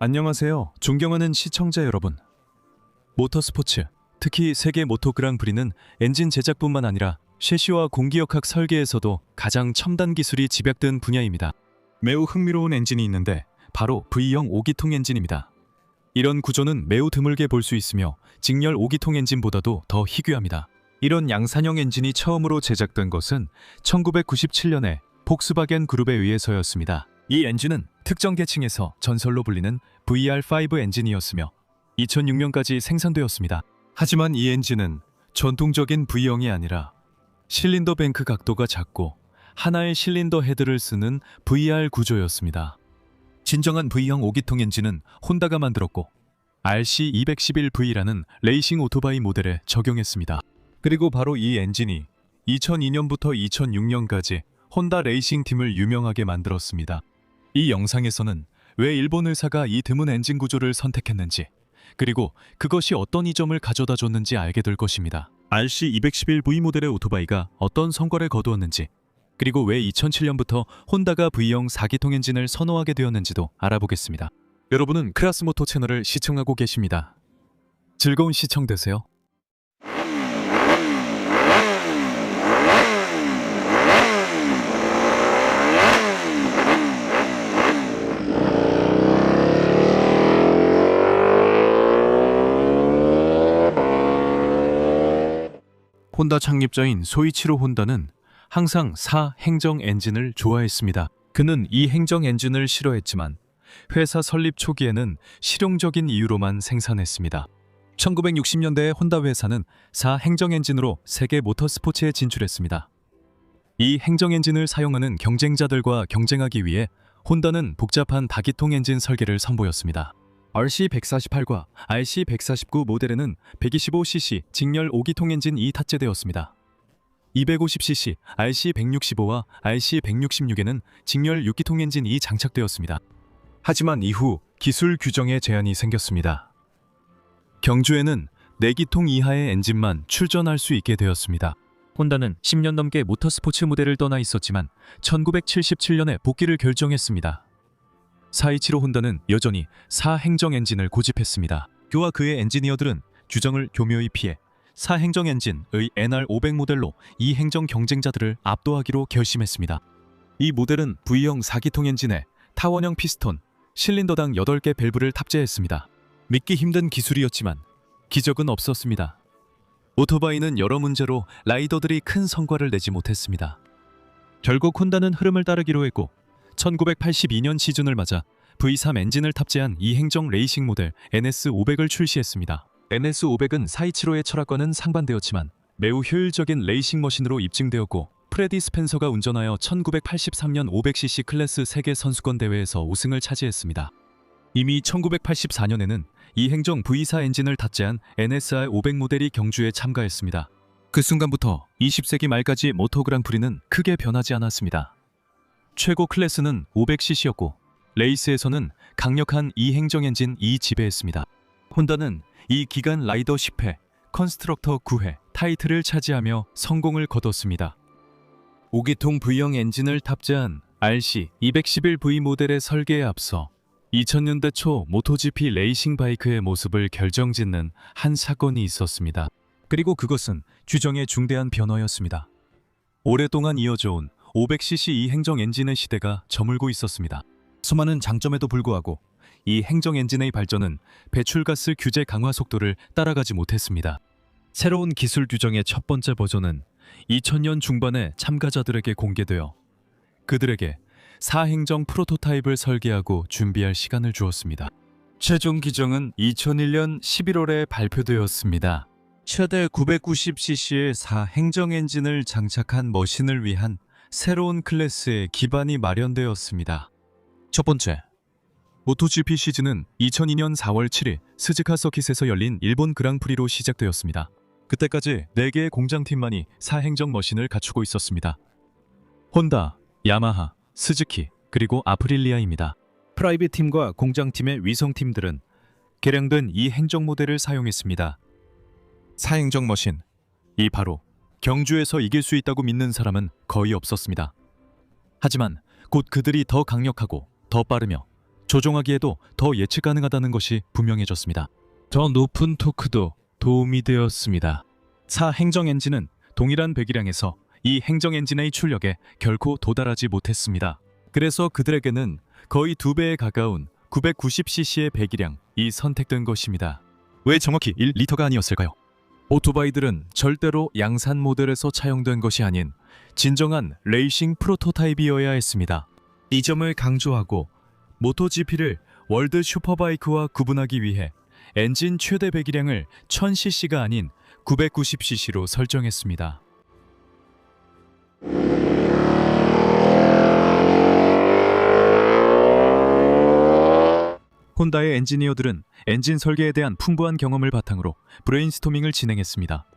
안녕하세요. 존경하는 시청자 여러분. 모터스포츠, 특히 세계 모토 그랑프리는 엔진 제작뿐만 아니라 셰시와 공기역학 설계에서도 가장 첨단 기술이 집약된 분야입니다. 매우 흥미로운 엔진이 있는데 바로 V형 5기통 엔진입니다. 이런 구조는 매우 드물게 볼 수 있으며 직렬 5기통 엔진보다도 더 희귀합니다. 이런 양산형 엔진이 처음으로 제작된 것은 1997년에 폭스바겐 그룹에 의해서였습니다. 이 엔진은 특정 계층에서 전설로 불리는 VR5 엔진이었으며 2006년까지 생산되었습니다. 하지만 이 엔진은 전통적인 V형이 아니라 실린더 뱅크 각도가 작고 하나의 실린더 헤드를 쓰는 VR 구조였습니다. 진정한 V형 5기통 엔진은 혼다가 만들었고 RC211V라는 레이싱 오토바이 모델에 적용했습니다. 그리고 바로 이 엔진이 2002년부터 2006년까지 혼다 레이싱 팀을 유명하게 만들었습니다. 이 영상에서는 왜 일본 회사가 이 드문 엔진 구조를 선택했는지, 그리고 그것이 어떤 이점을 가져다 줬는지 알게 될 것입니다. RC211V 모델의 오토바이가 어떤 성과를 거두었는지, 그리고 왜 2007년부터 혼다가 V형 4기통 엔진을 선호하게 되었는지도 알아보겠습니다. 여러분은 크라스모토 채널을 시청하고 계십니다. 즐거운 시청 되세요. 혼다 창립자인 소이치로 혼다는 항상 4행정 엔진을 좋아했습니다. 그는 이 행정 엔진을 싫어했지만 회사 설립 초기에는 실용적인 이유로만 생산했습니다. 1960년대에 혼다 회사는 4행정 엔진으로 세계 모터스포츠에 진출했습니다. 이 행정 엔진을 사용하는 경쟁자들과 경쟁하기 위해 혼다는 복잡한 다기통 엔진 설계를 선보였습니다. RC148과 RC149 모델에는 125cc 직렬 5기통 엔진이 탑재되었습니다. 250cc RC165와 RC166에는 직렬 6기통 엔진이 장착되었습니다. 하지만 이후 기술 규정에 제한이 생겼습니다. 경주에는 4기통 이하의 엔진만 출전할 수 있게 되었습니다. 혼다는 10년 넘게 모터스포츠 무대를 떠나 있었지만 1977년에 복귀를 결정했습니다. 427호 혼다는 여전히 4행정 엔진을 고집했습니다. 그와 그의 엔지니어들은 규정을 교묘히 피해 4행정 엔진의 NR500 모델로 2행정 경쟁자들을 압도하기로 결심했습니다. 이 모델은 V형 4기통 엔진에 타원형 피스톤, 실린더당 8개 밸브를 탑재했습니다. 믿기 힘든 기술이었지만 기적은 없었습니다. 오토바이는 여러 문제로 라이더들이 큰 성과를 내지 못했습니다. 결국 혼다는 흐름을 따르기로 했고 1982년 시즌을 맞아 V3 엔진을 탑재한 2행정 레이싱 모델 NS500을 출시했습니다. NS500은 427호의 철학과는 상반되었지만 매우 효율적인 레이싱 머신으로 입증되었고 프레디 스펜서가 운전하여 1983년 500cc 클래스 세계 선수권 대회에서 우승을 차지했습니다. 이미 1984년에는 2행정 V4 엔진을 탑재한 NSR500 모델이 경주에 참가했습니다. 그 순간부터 20세기 말까지 모토 그랑프리는 크게 변하지 않았습니다. 최고 클래스는 500cc였고 레이스에서는 강력한 2행정 엔진이 지배했습니다. 혼다는 이 기간 라이더 10회, 컨스트럭터 9회 타이틀을 차지하며 성공을 거뒀습니다. 5기통 V형 엔진을 탑재한 RC211V 모델의 설계에 앞서 2000년대 초 모토GP 레이싱 바이크의 모습을 결정짓는 한 사건이 있었습니다. 그리고 그것은 규정의 중대한 변화였습니다. 오랫동안 이어져온 500cc 2행정 엔진의 시대가 저물고 있었습니다. 수많은 장점에도 불구하고 이 행정 엔진의 발전은 배출가스 규제 강화 속도를 따라가지 못했습니다. 새로운 기술 규정의 첫 번째 버전은 2000년 중반에 참가자들에게 공개되어 그들에게 4행정 프로토타입을 설계하고 준비할 시간을 주었습니다. 최종 규정은 2001년 11월에 발표되었습니다. 최대 990cc의 4행정 엔진을 장착한 머신을 위한 새로운 클래스의 기반이 마련되었습니다. 첫 번째, 모토GP 시즌은 2002년 4월 7일 스즈카 서킷에서 열린 일본 그랑프리로 시작되었습니다. 그때까지 4개의 공장팀만이 4행정 머신을 갖추고 있었습니다. 혼다, 야마하, 스즈키, 그리고 아프릴리아입니다. 프라이빗 팀과 공장팀의 위성팀들은 개량된 2행정 모델을 사용했습니다. 4행정 머신, 이 바로 경주에서 이길 수 있다고 믿는 사람은 거의 없었습니다. 하지만 곧 그들이 더 강력하고 더 빠르며 조종하기에도 더 예측 가능하다는 것이 분명해졌습니다. 더 높은 토크도 도움이 되었습니다. 4 행정 엔진은 동일한 배기량에서 이 행정 엔진의 출력에 결코 도달하지 못했습니다. 그래서 그들에게는 거의 2배에 가까운 990cc의 배기량이 선택된 것입니다. 왜 정확히 1리터가 아니었을까요? 오토바이들은 절대로 양산 모델에서 차용된 것이 아닌 진정한 레이싱 프로토타입이어야 했습니다. 이 점을 강조하고 모토GP를 월드 슈퍼바이크와 구분하기 위해 엔진 최대 배기량을 1000cc가 아닌 990cc로 설정했습니다. 혼다의 엔지니어들은 엔진 설계에 대한 풍부한 경험을 바탕으로 브레인스토밍을 진행했습니다.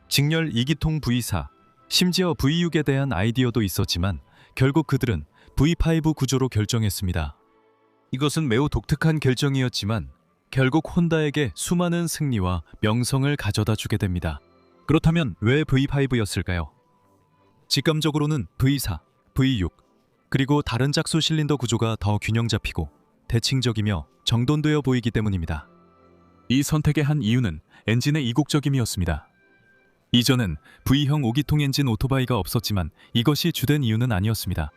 직렬 2기통 V4, 심지어 V6에 대한 아이디어도 있었지만 결국 그들은 V5 구조로 결정했습니다. 이것은 매우 독특한 결정이었지만 결국 혼다에게 수많은 승리와 명성을 가져다 주게 됩니다. 그렇다면 왜 V5였을까요? 직감적으로는 V4, V6, 그리고 다른 짝수 실린더 구조가 더 균형 잡히고 대칭적이며 정돈되어 보이기 때문입니다. 이 선택의 한 이유는 엔진의 이국적임이었습니다. 이전엔 V형 5기통 엔진 오토바이가 없었지만 이것이 주된 이유는 아니었습니다.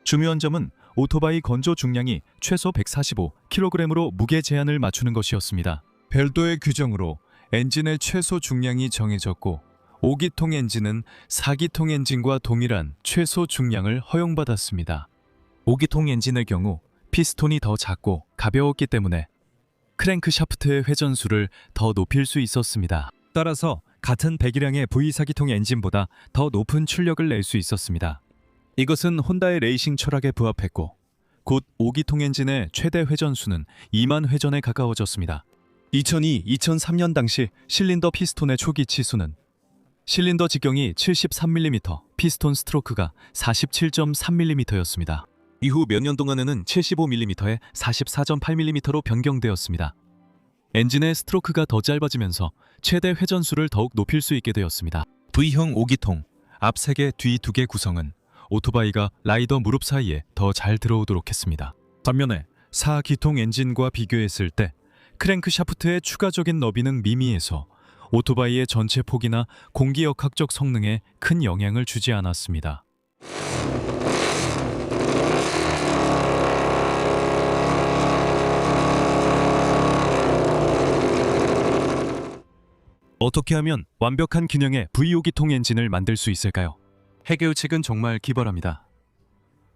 중요한 점은 오토바이 건조 중량이 최소 145kg으로 무게 제한을 맞추는 것이었습니다. 별도의 규정으로 엔진의 최소 중량이 정해졌고 5기통 엔진은 4기통 엔진과 동일한 최소 중량을 허용받았습니다. 5기통 엔진의 경우 피스톤이 더 작고 가벼웠기 때문에 크랭크 샤프트의 회전수를 더 높일 수 있었습니다. 따라서 같은 배기량의 V4기통 엔진보다 더 높은 출력을 낼 수 있었습니다. 이것은 혼다의 레이싱 철학에 부합했고 곧 5기통 엔진의 최대 회전수는 2만 회전에 가까워졌습니다. 2002-2003년 당시 실린더 피스톤의 초기 치수는 실린더 직경이 73mm, 피스톤 스트로크가 47.3mm였습니다. 이후 몇 년 동안에는 75mm에 44.8mm로 변경되었습니다. 엔진의 스트로크가 더 짧아지면서 최대 회전수를 더욱 높일 수 있게 되었습니다. V형 5기통, 앞 3개, 뒤 2개 구성은 오토바이가 라이더 무릎 사이에 더 잘 들어오도록 했습니다. 반면에 4기통 엔진과 비교했을 때 크랭크 샤프트의 추가적인 너비는 미미해서 오토바이의 전체 폭이나 공기역학적 성능에 큰 영향을 주지 않았습니다. 어떻게 하면 완벽한 균형의 V5기통 엔진을 만들 수 있을까요? 해결책은 정말 기발합니다.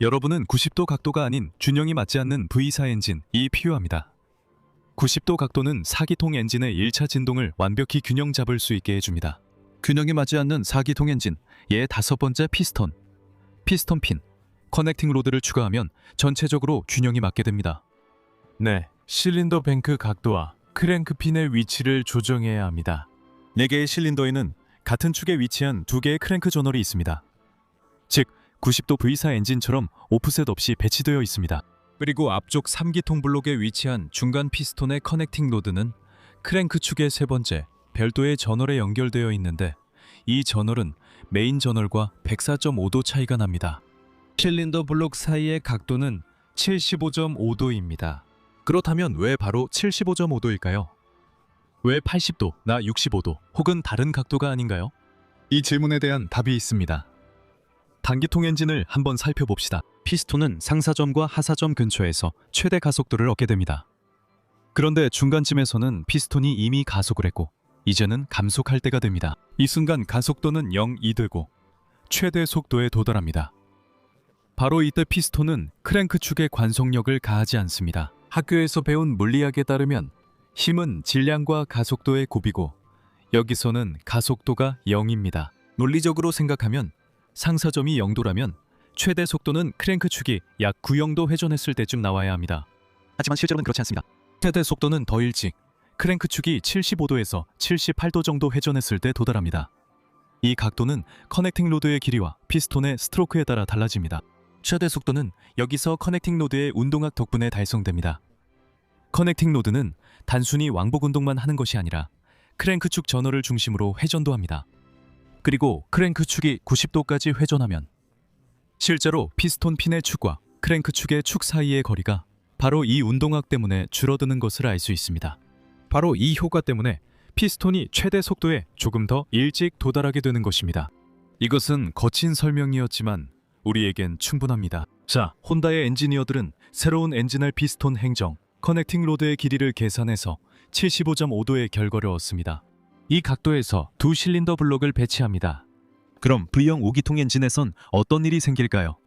여러분은 90도 각도가 아닌 균형이 맞지 않는 V4 엔진이 필요합니다. 90도 각도는 4기통 엔진의 1차 진동을 완벽히 균형 잡을 수 있게 해줍니다. 균형이 맞지 않는 4기통 엔진의 5번째 피스톤 핀, 커넥팅 로드를 추가하면 전체적으로 균형이 맞게 됩니다. 네, 실린더 뱅크 각도와 크랭크 핀의 위치를 조정해야 합니다. 4개의 실린더에는 같은 축에 위치한 2개의 크랭크 저널이 있습니다. 즉, 90도 V4 엔진처럼 오프셋 없이 배치되어 있습니다. 그리고 앞쪽 3기통 블록에 위치한 중간 피스톤의 커넥팅 로드는 크랭크 축의 3번째 별도의 저널에 연결되어 있는데 이 저널은 메인 저널과 104.5도 차이가 납니다. 실린더 블록 사이의 각도는 75.5도입니다. 그렇다면 왜 바로 75.5도일까요? 왜 80도, 나 65도 혹은 다른 각도가 아닌가요? 이 질문에 대한 답이 있습니다. 단기통 엔진을 한번 살펴봅시다. 피스톤은 상사점과 하사점 근처에서 최대 가속도를 얻게 됩니다. 그런데 중간쯤에서는 피스톤이 이미 가속을 했고 이제는 감속할 때가 됩니다. 이 순간 가속도는 0이 되고 최대 속도에 도달합니다. 바로 이때 피스톤은 크랭크 축에 관속력을 가하지 않습니다. 학교에서 배운 물리학에 따르면 힘은 질량과 가속도의 곱이고 여기서는 가속도가 0입니다. 논리적으로 생각하면 상사점이 0도라면 최대 속도는 크랭크 축이 약 9영도 회전했을 때쯤 나와야 합니다. 하지만 실제로는 그렇지 않습니다. 최대 속도는 더 일찍 크랭크 축이 75도에서 78도 정도 회전했을 때 도달합니다. 이 각도는 커넥팅 로드의 길이와 피스톤의 스트로크에 따라 달라집니다. 최대 속도는 여기서 커넥팅 로드의 운동학 덕분에 달성됩니다. 커넥팅 로드는 단순히 왕복 운동만 하는 것이 아니라 크랭크 축 저널을 중심으로 회전도 합니다. 그리고 크랭크 축이 90도까지 회전하면 실제로 피스톤 핀의 축과 크랭크 축의 축 사이의 거리가 바로 이 운동학 때문에 줄어드는 것을 알 수 있습니다. 바로 이 효과 때문에 피스톤이 최대 속도에 조금 더 일찍 도달하게 되는 것입니다. 이것은 거친 설명이었지만 우리에겐 충분합니다. 자, 혼다의 엔지니어들은 새로운 엔진알 피스톤 행정, 커넥팅 로드의 길이를 계산해서 75.5도의 결과를 얻습니다. 이 각도에서 두 실린더 블록을 배치합니다. 그럼 V형 5기통 엔진에선 어떤 일이 생길까요?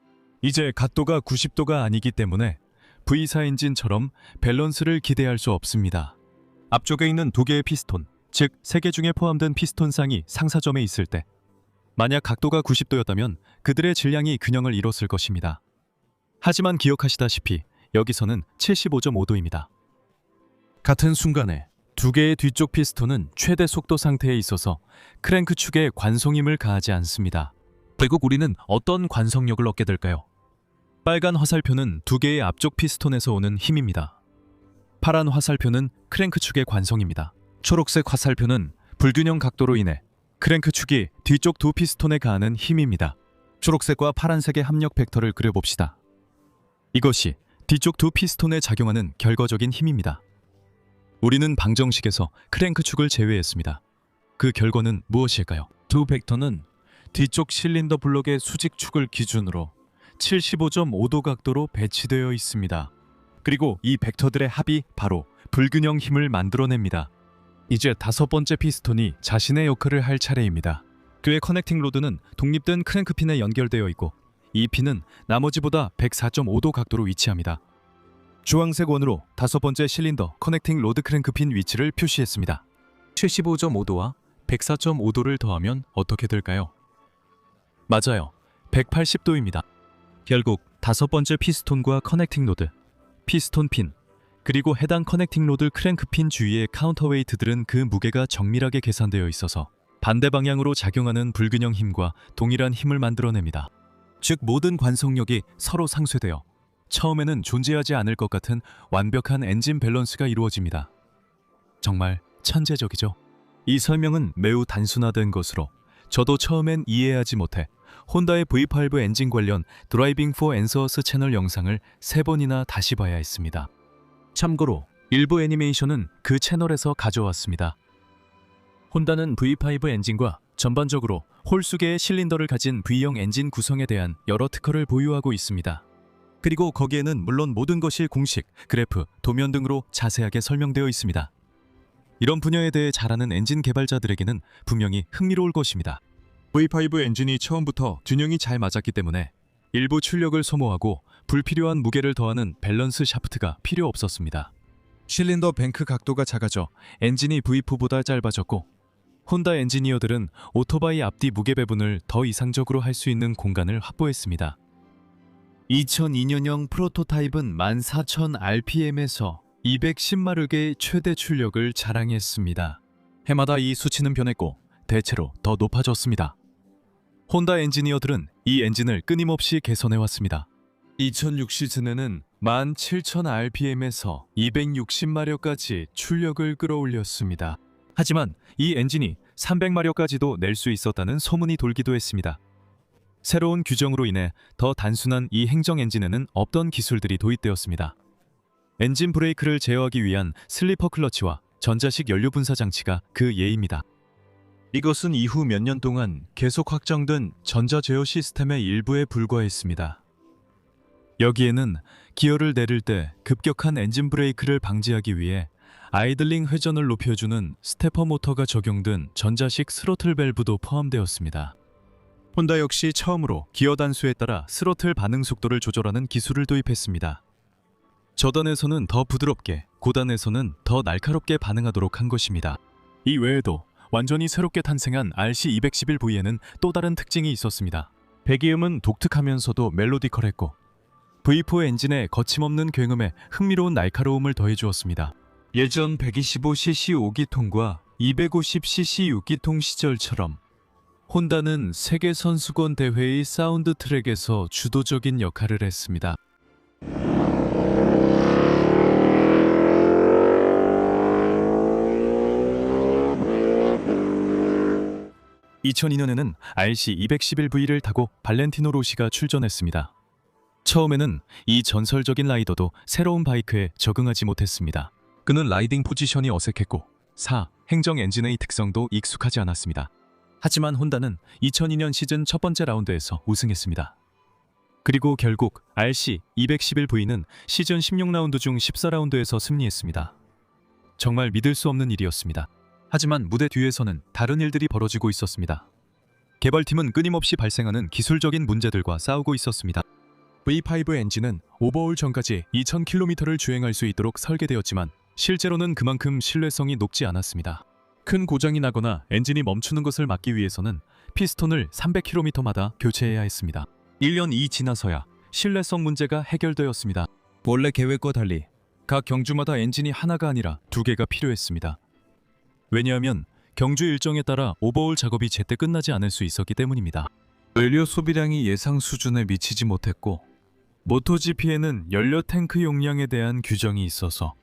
이제 각도가 90도가 아니기 때문에 V4 엔진처럼 밸런스를 기대할 수 없습니다. 앞쪽에 있는 두 개의 피스톤, 즉 3개 중에 포함된 피스톤상이 상사점에 있을 때 만약 각도가 90도였다면 그들의 질량이 균형을 이뤘을 것입니다. 하지만 기억하시다시피 여기서는 75.5도입니다. 같은 순간에 두 개의 뒤쪽 피스톤은 최대 속도 상태에 있어서 크랭크 축에 관성힘을 가하지 않습니다. 결국 우리는 어떤 관성력을 얻게 될까요? 빨간 화살표는 두 개의 앞쪽 피스톤에서 오는 힘입니다. 파란 화살표는 크랭크 축의 관성입니다. 초록색 화살표는 불균형 각도로 인해 크랭크 축이 뒤쪽 두 피스톤에 가하는 힘입니다. 초록색과 파란색의 합력 벡터를 그려봅시다. 이것이 뒤쪽 두 피스톤에 작용하는 결과적인 힘입니다. 우리는 방정식에서 크랭크 축을 제외했습니다. 그 결과는 무엇일까요? 두 벡터는 뒤쪽 실린더 블록의 수직축을 기준으로 75.5도 각도로 배치되어 있습니다. 그리고 이 벡터들의 합이 바로 불균형 힘을 만들어냅니다. 이제 다섯 번째 피스톤이 자신의 역할을 할 차례입니다. 그의 커넥팅 로드는 독립된 크랭크핀에 연결되어 있고 이 핀은 나머지보다 104.5도 각도로 위치합니다. 주황색 원으로 다섯 번째 실린더 커넥팅 로드 크랭크핀 위치를 표시했습니다. 75.5도와 104.5도를 더하면 어떻게 될까요? 맞아요. 180도입니다. 결국 다섯 번째 피스톤과 커넥팅 로드, 피스톤 핀, 그리고 해당 커넥팅 로드 크랭크핀 주위의 카운터웨이트들은 그 무게가 정밀하게 계산되어 있어서 반대 방향으로 작용하는 불균형 힘과 동일한 힘을 만들어냅니다. 즉 모든 관성력이 서로 상쇄되어 처음에는 존재하지 않을 것 같은 완벽한 엔진 밸런스가 이루어집니다. 정말 천재적이죠? 이 설명은 매우 단순화된 것으로 저도 처음엔 이해하지 못해 혼다의 V5 엔진 관련 드라이빙 포 앤서스 채널 영상을 3번이나 다시 봐야 했습니다. 참고로 일부 애니메이션은 그 채널에서 가져왔습니다. 혼다는 V5 엔진과 전반적으로 홀수계의 실린더를 가진 V형 엔진 구성에 대한 여러 특허를 보유하고 있습니다. 그리고 거기에는 물론 모든 것이 공식, 그래프, 도면 등으로 자세하게 설명되어 있습니다. 이런 분야에 대해 잘 아는 엔진 개발자들에게는 분명히 흥미로울 것입니다. V5 엔진이 처음부터 균형이 잘 맞았기 때문에 일부 출력을 소모하고 불필요한 무게를 더하는 밸런스 샤프트가 필요 없었습니다. 실린더 뱅크 각도가 작아져 엔진이 V4보다 짧아졌고 혼다 엔지니어들은 오토바이 앞뒤 무게 배분을 더 이상적으로 할 수 있는 공간을 확보했습니다. 2002년형 프로토타입은 14,000rpm에서 210마력의 최대 출력을 자랑했습니다. 해마다 이 수치는 변했고 대체로 더 높아졌습니다. 혼다 엔지니어들은 이 엔진을 끊임없이 개선해왔습니다. 2006 시즌에는 17,000rpm에서 260마력까지 출력을 끌어올렸습니다. 하지만 이 엔진이 300마력까지도 낼 수 있었다는 소문이 돌기도 했습니다. 새로운 규정으로 인해 더 단순한 이 행정 엔진에는 없던 기술들이 도입되었습니다. 엔진 브레이크를 제어하기 위한 슬리퍼 클러치와 전자식 연료 분사 장치가 그 예입니다. 이것은 이후 몇 년 동안 계속 확장된 전자 제어 시스템의 일부에 불과했습니다. 여기에는 기어를 내릴 때 급격한 엔진 브레이크를 방지하기 위해 아이들링 회전을 높여주는 스테퍼 모터가 적용된 전자식 스로틀 밸브도 포함되었습니다. 혼다 역시 처음으로 기어 단수에 따라 스로틀 반응 속도를 조절하는 기술을 도입했습니다. 저단에서는 더 부드럽게, 고단에서는 더 날카롭게 반응하도록 한 것입니다. 이 외에도 완전히 새롭게 탄생한 RC211V에는 또 다른 특징이 있었습니다. 배기음은 독특하면서도 멜로디컬했고 V4 엔진의 거침없는 굉음에 흥미로운 날카로움을 더해주었습니다. 예전 125cc 5기통과 250cc 6기통 시절처럼 혼다는 세계선수권 대회의 사운드 트랙에서 주도적인 역할을 했습니다. 2002년에는 RC211V를 타고 발렌티노 로시가 출전했습니다. 처음에는 이 전설적인 라이더도 새로운 바이크에 적응하지 못했습니다. 그는 라이딩 포지션이 어색했고 4 행정 엔진의 특성도 익숙하지 않았습니다. 하지만 혼다는 2002년 시즌 첫 번째 라운드에서 우승했습니다. 그리고 결국 RC211V는 시즌 16라운드 중 14라운드에서 승리했습니다. 정말 믿을 수 없는 일이었습니다. 하지만 무대 뒤에서는 다른 일들이 벌어지고 있었습니다. 개발팀은 끊임없이 발생하는 기술적인 문제들과 싸우고 있었습니다. V5 엔진은 오버홀 전까지 2000km를 주행할 수 있도록 설계되었지만 실제로는 그만큼 신뢰성이 높지 않았습니다. 큰 고장이 나거나 엔진이 멈추는 것을 막기 위해서는 피스톤을 300km마다 교체해야 했습니다. 1년이 지나서야 신뢰성 문제가 해결되었습니다. 원래 계획과 달리 각 경주마다 엔진이 하나가 아니라 2개가 필요했습니다. 왜냐하면 경주 일정에 따라 오버홀 작업이 제때 끝나지 않을 수 있었기 때문입니다. 연료 소비량이 예상 수준에 미치지 못했고 모토GP에는 연료 탱크 용량에 대한 규정이 있어서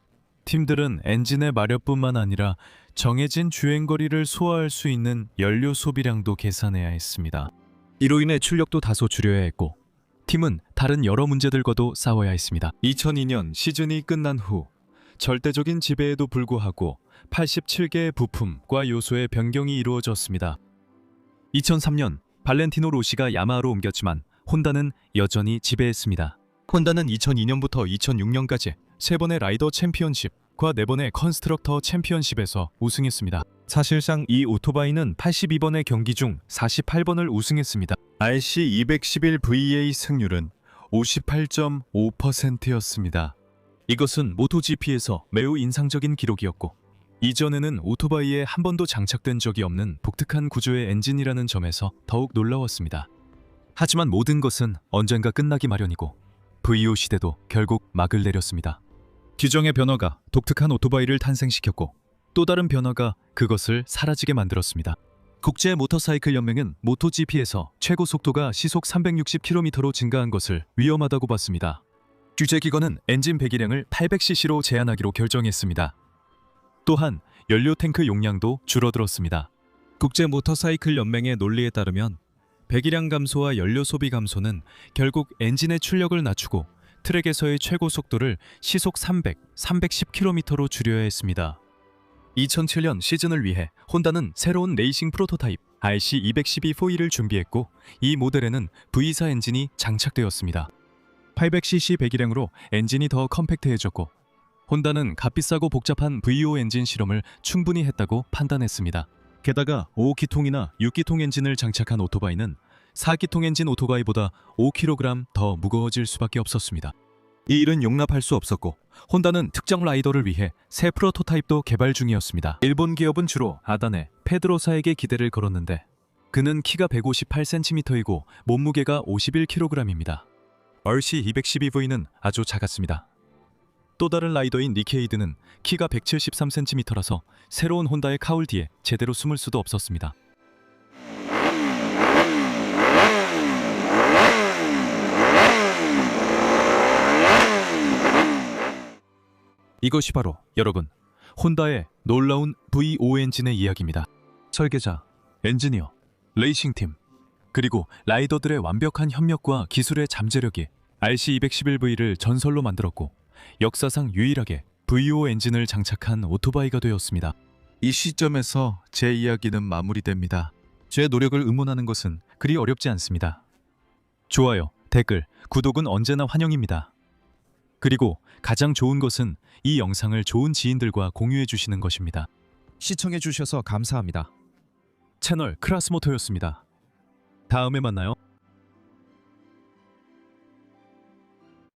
팀들은 엔진의 마력뿐만 아니라 정해진 주행거리를 소화할 수 있는 연료 소비량도 계산해야 했습니다. 이로 인해 출력도 다소 줄여야 했고 팀은 다른 여러 문제들과도 싸워야 했습니다. 2002년 시즌이 끝난 후 절대적인 지배에도 불구하고 87개의 부품과 요소의 변경이 이루어졌습니다. 2003년 발렌티노 로시가 야마하로 옮겼지만 혼다는 여전히 지배했습니다. 혼다는 2002년부터 2006년까지 3번의 라이더 챔피언십과 4번의 컨스트럭터 챔피언십에서 우승했습니다. 사실상 이 오토바이는 82번의 경기 중 48번을 우승했습니다. RC211V의 승률은 58.5%였습니다. 이것은 모토GP에서 매우 인상적인 기록이었고 이전에는 오토바이에 한 번도 장착된 적이 없는 독특한 구조의 엔진이라는 점에서 더욱 놀라웠습니다. 하지만 모든 것은 언젠가 끝나기 마련이고 VO 시대도 결국 막을 내렸습니다. 규정의 변화가 독특한 오토바이를 탄생시켰고 또 다른 변화가 그것을 사라지게 만들었습니다. 국제 모터사이클 연맹은 모토GP에서 최고 속도가 시속 360km로 증가한 것을 위험하다고 봤습니다. 규제기관은 엔진 배기량을 800cc로 제한하기로 결정했습니다. 또한 연료 탱크 용량도 줄어들었습니다. 국제 모터사이클 연맹의 논리에 따르면 배기량 감소와 연료 소비 감소는 결국 엔진의 출력을 낮추고 트랙에서의 최고 속도를 시속 310km로 줄여야 했습니다. 2007년 시즌을 위해 혼다는 새로운 레이싱 프로토타입 RC212-4를 준비했고 이 모델에는 V4 엔진이 장착되었습니다. 800cc 배기량으로 엔진이 더 컴팩트해졌고 혼다는 값비싸고 복잡한 V5 엔진 실험을 충분히 했다고 판단했습니다. 게다가 5기통이나 6기통 엔진을 장착한 오토바이는 4기통 엔진 오토바이보다 5kg 더 무거워질 수밖에 없었습니다. 이 일은 용납할 수 없었고 혼다는 특정 라이더를 위해 새 프로토타입도 개발 중이었습니다. 일본 기업은 주로 아다네 페드로사에게 기대를 걸었는데 그는 키가 158cm이고 몸무게가 51kg입니다. RC212V는 아주 작았습니다. 또 다른 라이더인 니케이드는 키가 173cm라서 새로운 혼다의 카울 뒤에 제대로 숨을 수도 없었습니다. 이것이 바로 여러분 혼다의 놀라운 V5 엔진의 이야기입니다. 설계자, 엔지니어, 레이싱팀, 그리고 라이더들의 완벽한 협력과 기술의 잠재력이 RC211V를 전설로 만들었고 역사상 유일하게 V5 엔진을 장착한 오토바이가 되었습니다. 이 시점에서 제 이야기는 마무리됩니다. 제 노력을 응원하는 것은 그리 어렵지 않습니다. 좋아요, 댓글, 구독은 언제나 환영입니다. 그리고 가장 좋은 것은 이 영상을 좋은 지인들과 공유해 주시는 것입니다. 시청해 주셔서 감사합니다. 채널 크라스모토였습니다. 다음에 만나요.